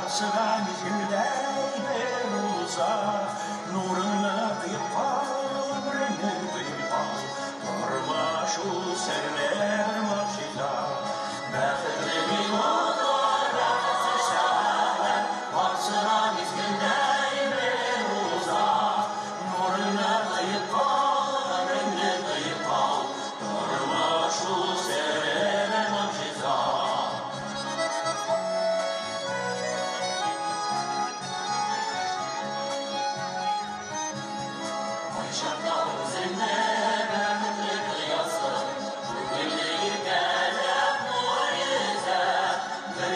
varsıgan yüzünden bir uzak, nurunu kıyıp al, ömrünü kıyıp al. Durma şu server marşida, bәхетле bir onlara seçer. Varsıgan yüzünden bir uzak, nurunu kıyıp al, ömrünü kıyıp al. Durma şu server marşida.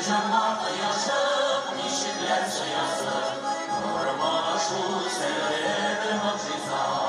Canlar yaşıp, nişinler sayasın, durma şu sever muciza.